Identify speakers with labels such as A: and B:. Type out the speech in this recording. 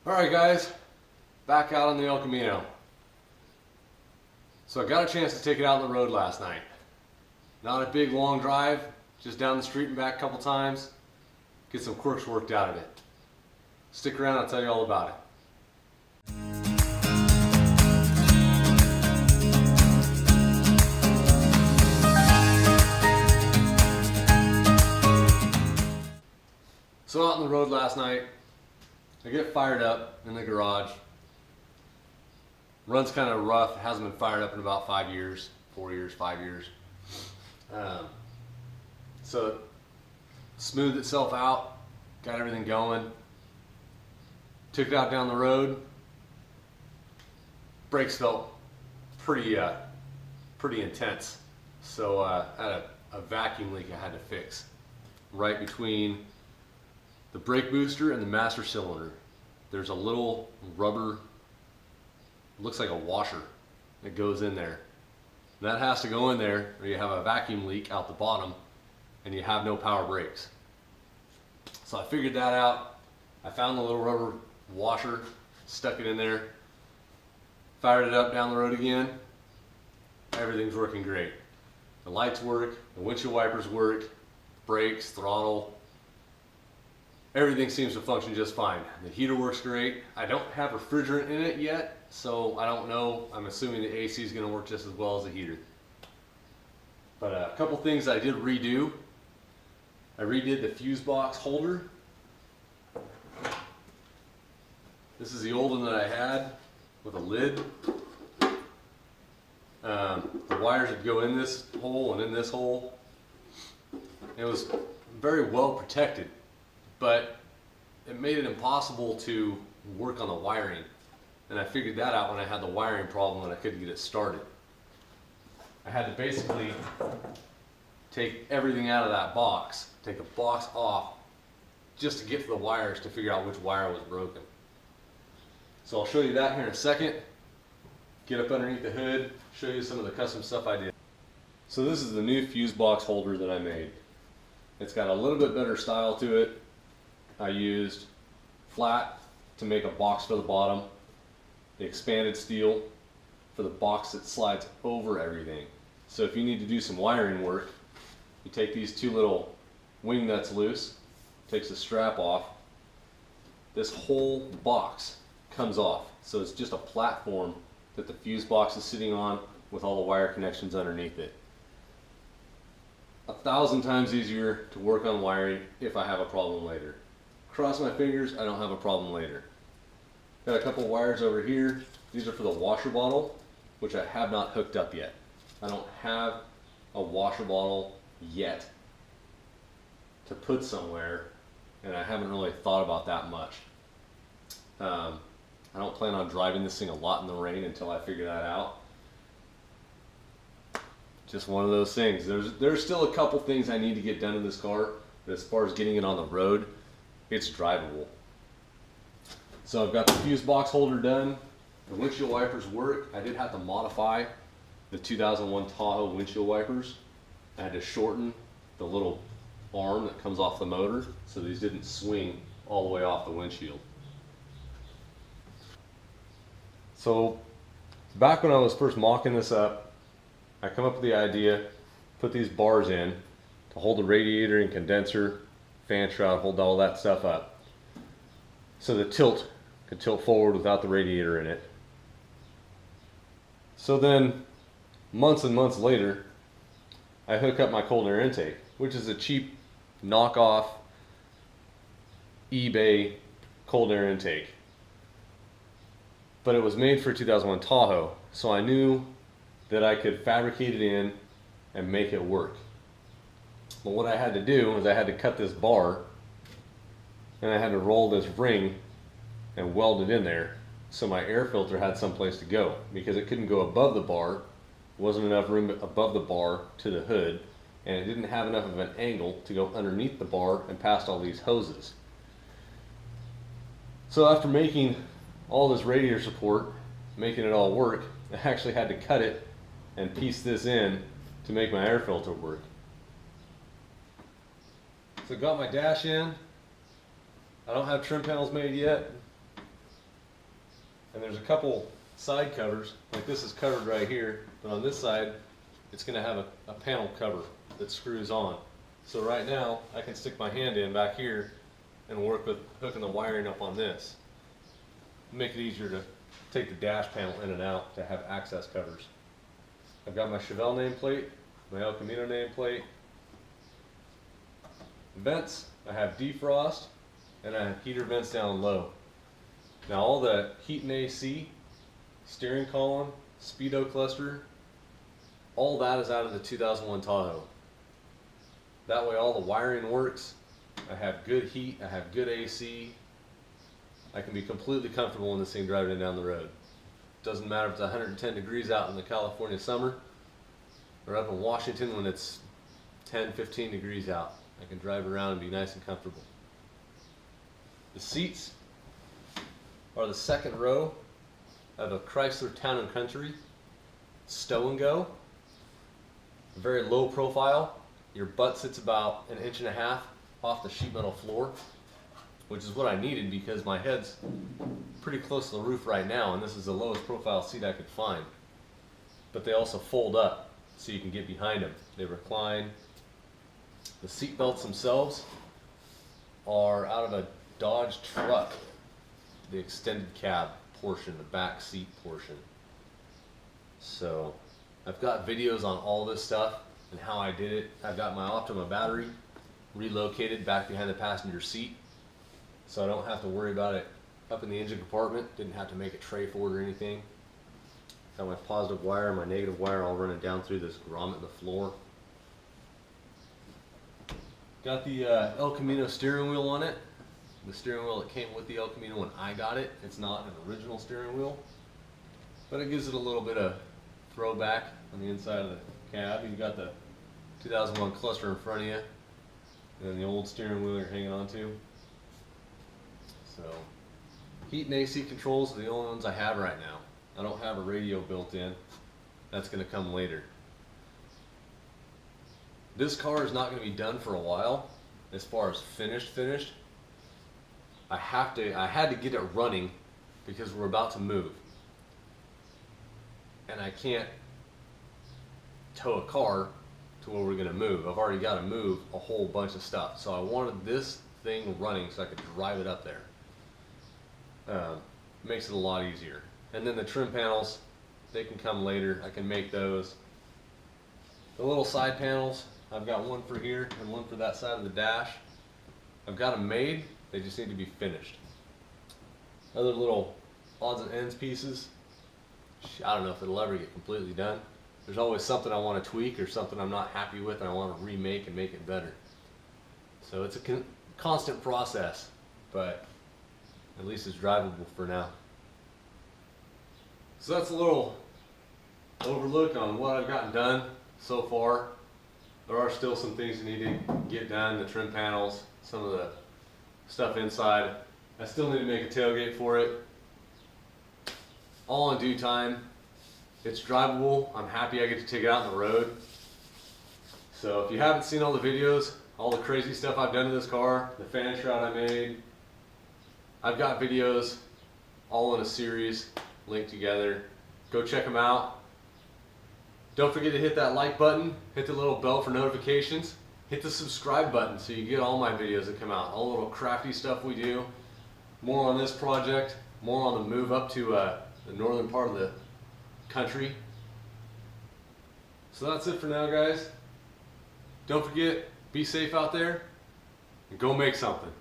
A: Alright guys, back out on the Elcamino. So I got a chance to take it out on the road last night. Not a big long drive, just down the street and back a couple times. Get some quirks worked out of it. Stick around, I'll tell you all about it. So out on the road last night, I get fired up in the garage. Run's kind of rough, it hasn't been fired up in about 5 years, 4 years, 5 years. So it smoothed itself out, got everything going. Took it out down the road. Brakes felt pretty intense. So I had a vacuum leak I had to fix right between the brake booster and the master cylinder. There's a little rubber, looks like a washer that goes in there. And that has to go in there or you have a vacuum leak out the bottom and you have no power brakes. So I figured that out. I found the little rubber washer, stuck it in there, fired it up down the road again. Everything's working great. The lights work, the windshield wipers work, brakes, throttle, everything seems to function just fine. The heater works great. I don't have refrigerant in it yet, so I don't know. I'm assuming the AC is going to work just as well as the heater. But a couple things I did redo. I redid the fuse box holder. This is the old one that I had with a lid. The wires would go in this hole and in this hole. It was very well protected, but it made it impossible to work on the wiring. And I figured that out when I had the wiring problem and I couldn't get it started. I had to basically take everything out of that box, take the box off, just to get to the wires to figure out which wire was broken. So I'll show you that here in a second. Get up underneath the hood, show you some of the custom stuff I did. So this is the new fuse box holder that I made. It's got a little bit better style to it. I used flat to make a box for the bottom, the expanded steel for the box that slides over everything. So if you need to do some wiring work, you take these two little wing nuts loose, takes the strap off, this whole box comes off. So it's just a platform that the fuse box is sitting on with all the wire connections underneath it. 1,000 times easier to work on wiring if I have a problem later. Cross my fingers, I don't have a problem later. Got a couple wires over here. These are for the washer bottle, which I have not hooked up yet. I don't have a washer bottle yet to put somewhere, and I haven't really thought about that much. I don't plan on driving this thing a lot in the rain until I figure that out. Just one of those things. There's still a couple things I need to get done in this car, but as far as getting it on the road, it's drivable. So I've got the fuse box holder done. The windshield wipers work. I did have to modify the 2001 Tahoe windshield wipers. I had to shorten the little arm that comes off the motor so these didn't swing all the way off the windshield. So back when I was first mocking this up, I come up with the idea, put these bars in to hold the radiator and condenser, fan shroud, hold all that stuff up. So the tilt could tilt forward without the radiator in it. So then, months and months later, I hook up my cold air intake, which is a cheap knockoff eBay cold air intake. But it was made for a 2001 Tahoe, so I knew that I could fabricate it in and make it work. But what I had to do was I had to cut this bar and I had to roll this ring and weld it in there so my air filter had someplace to go, because it couldn't go above the bar, wasn't enough room above the bar to the hood, and it didn't have enough of an angle to go underneath the bar and past all these hoses. So after making all this radiator support, making it all work, I actually had to cut it and piece this in to make my air filter work. So got my dash in. I don't have trim panels made yet. And there's a couple side covers, like this is covered right here, but on this side it's going to have a panel cover that screws on. So right now I can stick my hand in back here and work with hooking the wiring up on this. Make it easier to take the dash panel in and out to have access covers. I've got my Chevelle nameplate, my Elcamino nameplate. Vents, I have defrost, and I have heater vents down low. Now all the heat and AC, steering column, speedo cluster, all that is out of the 2001 Tahoe. That way all the wiring works. I have good heat, I have good AC. I can be completely comfortable in this thing driving it down the road. Doesn't matter if it's 110 degrees out in the California summer or up in Washington when it's 10, 15 degrees out. I can drive around and be nice and comfortable. The seats are the second row of a Chrysler Town & Country stow and go. Very low profile. Your butt sits about 1.5 inches off the sheet metal floor, which is what I needed because my head's pretty close to the roof right now, and this is the lowest profile seat I could find. But they also fold up so you can get behind them. They recline. The seat belts themselves are out of a Dodge truck, the extended cab portion, the back seat portion. So I've got videos on all this stuff and how I did it. I've got my Optima battery relocated back behind the passenger seat, so I don't have to worry about it up in the engine compartment. Didn't have to make a tray for it or anything. Got my positive wire and my negative wire all running down through this grommet in the floor. Got the Elcamino steering wheel on it. The steering wheel that came with the Elcamino when I got it. It's not an original steering wheel, but it gives it a little bit of throwback on the inside of the cab. You got the 2001 cluster in front of you, and then the old steering wheel you're hanging on to. So, heat and AC controls are the only ones I have right now. I don't have a radio built in. That's going to come later. This car is not going to be done for a while as far as finished. I had to get it running because we're about to move. And I can't tow a car to where we're going to move. I've already got to move a whole bunch of stuff. So I wanted this thing running so I could drive it up there. Makes it a lot easier. And then the trim panels, they can come later. I can make those. The little side panels, I've got one for here and one for that side of the dash. I've got them made, they just need to be finished. Other little odds and ends pieces, I don't know if it'll ever get completely done. There's always something I want to tweak or something I'm not happy with and I want to remake and make it better. So it's a constant process, but at least it's drivable for now. So that's a little overlook on what I've gotten done so far. There are still some things that need to get done, the trim panels, some of the stuff inside. I still need to make a tailgate for it. All in due time. It's drivable. I'm happy I get to take it out on the road. So if you haven't seen all the videos, all the crazy stuff I've done to this car, the fan shroud I made, I've got videos all in a series linked together. Go check them out. Don't forget to hit that like button, hit the little bell for notifications, hit the subscribe button so you get all my videos that come out, all the little crafty stuff we do. More on this project, more on the move up to the northern part of the country. So that's it for now, guys. Don't forget, be safe out there and go make something.